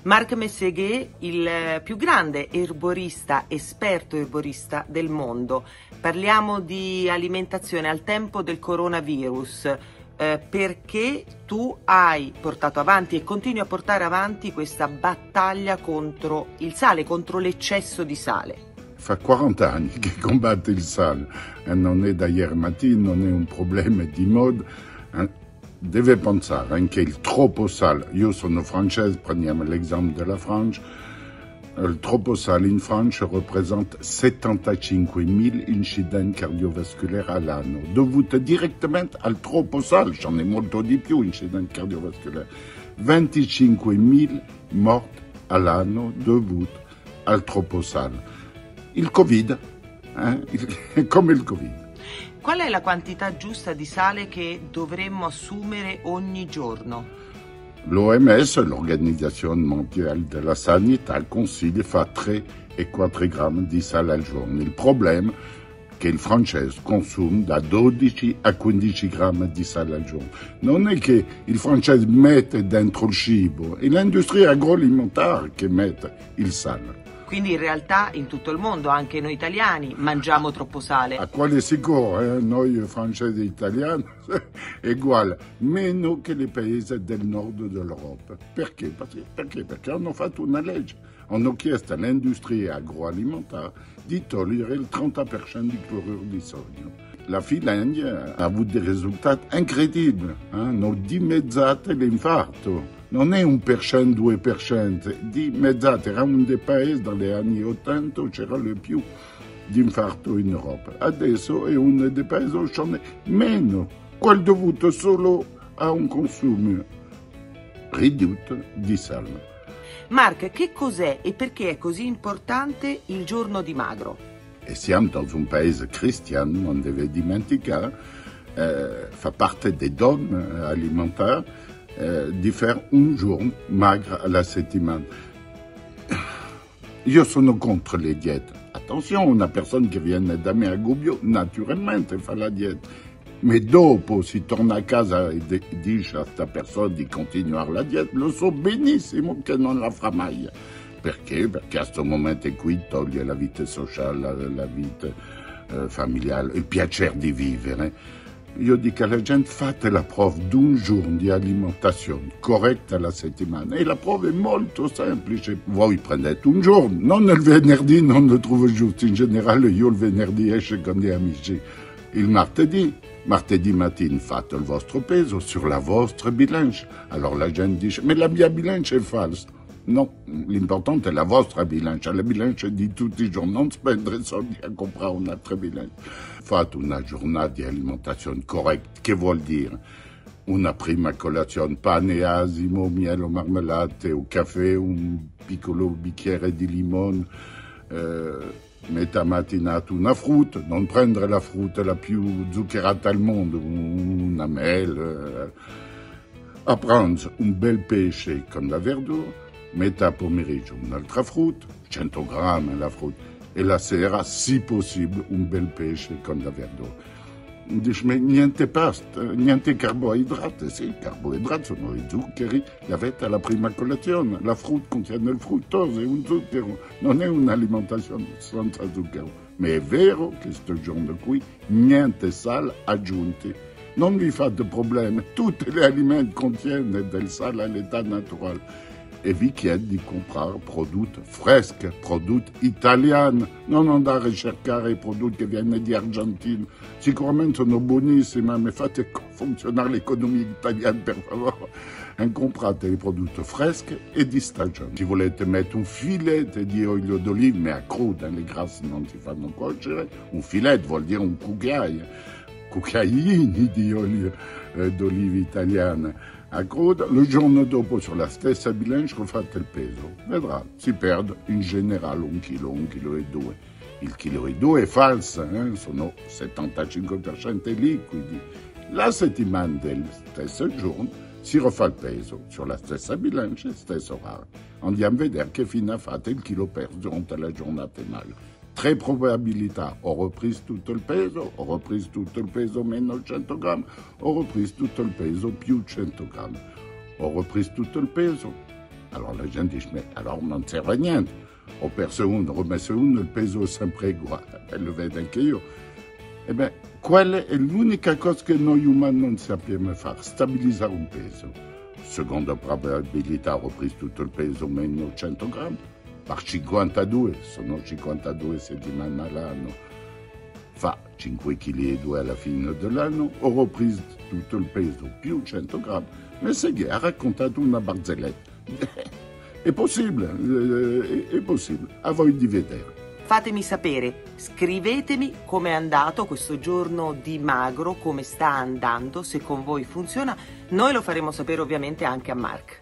Marc Messeguet, il più grande erborista, esperto erborista del mondo. Parliamo di alimentazione al tempo del coronavirus, perché tu hai portato avanti e continui a portare avanti questa battaglia contro il sale, contro l'eccesso di sale. Fa 40 anni che combatte il sale e non è da ieri mattina, non è un problema di moda. Deve pensare anche il troppo sale. Io sono francese, prendiamo l'esempio della Francia. Il troppo sale in Francia rappresenta 75.000 incidenti cardiovascolari all'anno, dovuti direttamente al troppo sale. C'en è molto di più, incidenti cardiovascolari. 25.000 morti all'anno dovuti al troppo sale. Il Covid, è come il Covid. Qual è la quantità giusta di sale che dovremmo assumere ogni giorno? L'OMS, l'Organizzazione Mondiale della Sanità, il Consiglio fa 3 e 4 grammi di sale al giorno. Il problema è che il francese consuma da 12 a 15 grammi di sale al giorno. Non è che il francese mette dentro il cibo, è l'industria agroalimentare che mette il sale. Quindi in realtà in tutto il mondo, anche noi italiani, mangiamo troppo sale. A quale sicuro, noi francesi e italiani è uguale, meno che i paesi del nord dell'Europa. Perché? Perché hanno fatto una legge, hanno chiesto all'industria agroalimentare di togliere il 30% di cloruro di sodio. La Finlandia ha avuto dei risultati incredibili, hanno dimezzato l'infarto. Non è 1%, 2%, dimezzato. Era uno dei paesi dagli anni 80 dove c'era il più di infarto in Europa. Adesso è uno dei paesi dove c'è meno, quello dovuto solo a un consumo ridotto di sale. Marc, che cos'è e perché è così importante il giorno di magro? E siamo in un paese cristiano, non deve dimenticare, fa parte dei dogmi alimentari, di fare un giorno magro alla settimana. Io sono contro le diete. Attenzione, una persona che viene da me a Gubbio naturalmente fa la dieta, ma dopo si torna a casa e dice a questa persona di continuare la dieta, lo so benissimo che non la farà mai. Perché? Perché a questo momento qui toglie la vita sociale, la vita familiare, il piacere di vivere. Io dico alla gente, fate la prova di un giorno di alimentazione corretta alla settimana e la prova è molto semplice. Voi prendete un giorno, non il venerdì, non lo trovo giusto, in generale io il venerdì esce con gli amici. Il martedì mattina fate il vostro peso sur la vostra bilancia. Allora la gente dice, ma la mia bilancia è falsa. No, l'importante è la vostra bilancia, la bilancia di tutti i giorni, non spendere soldi a comprare un'altra bilancia. Fate una giornata di alimentazione corretta, che vuol dire una prima colazione, pane, asimo, miele o marmellate o caffè, un piccolo bicchiere di limone, metà mattinata una frutta, non prendere la frutta la più zuccherata al mondo, una mele, a pranzo un bel pesce con la verdura, metà pomeriggio un'altra frutta, 100 grammi la frutta, e la sera, se possibile, un bel pesce con la verdura. Dice, ma niente pasta, niente carboidrati. Sì, i carboidrati sono i zuccheri che avete alla prima colazione. La frutta contiene il fruttosio, è un zucchero, non è un'alimentazione senza zucchero. Ma è vero che questo giorno qui niente sale aggiunti. Non vi fate problemi, tutti gli alimenti contengono del sale all'età naturale. E vi chiedo di comprare prodotti freschi, prodotti italiani, non andare a cercare i prodotti che vengono di Argentina. Sicuramente sono buonissimi, ma fate funzionare l'economia italiana, per favore. E comprate i prodotti freschi e di stagione. Se volete mettere un filetto di olio d'oliva, ma a crudo, le grasse non si fanno cuocere, un filetto vuol dire un cucchiaini di olio d'oliva italiana. A crudo, il giorno dopo sulla stessa bilancia fate il peso, vedrà, si perde in generale 1 chilo, 1,2 kg. Il chilo e 2 è falsa, sono 75% liquidi. La settimana del stesso giorno si rifà il peso sulla stessa bilancia, stesso orario. Andiamo a vedere che fine ha fatto il chilo perso durante la giornata magra. 3 probabilità, ho ripreso tutto il peso meno 100 grammi, ho ripreso tutto il peso più 100 grammi. Ho ripreso tutto il peso, Allora la gente dice, ma allora non serve a niente. Ho perso uno, ho messo uno, il peso è sempre uguale. E lo vedo anche io. E beh, quella è l'unica cosa che noi umani non sappiamo fare, stabilizzare un peso. Seconda probabilità ho preso tutto il peso meno 100 grammi, per 52, sono 52 settimane all'anno, fa 5,2 kg alla fine dell'anno, ho preso tutto il peso più 100 grammi, ma Seghe ha raccontato una barzelletta. È possibile, a voi di vedere. Fatemi sapere, scrivetemi com'è andato questo giorno di magro, come sta andando, se con voi funziona. Noi lo faremo sapere ovviamente anche a Mark.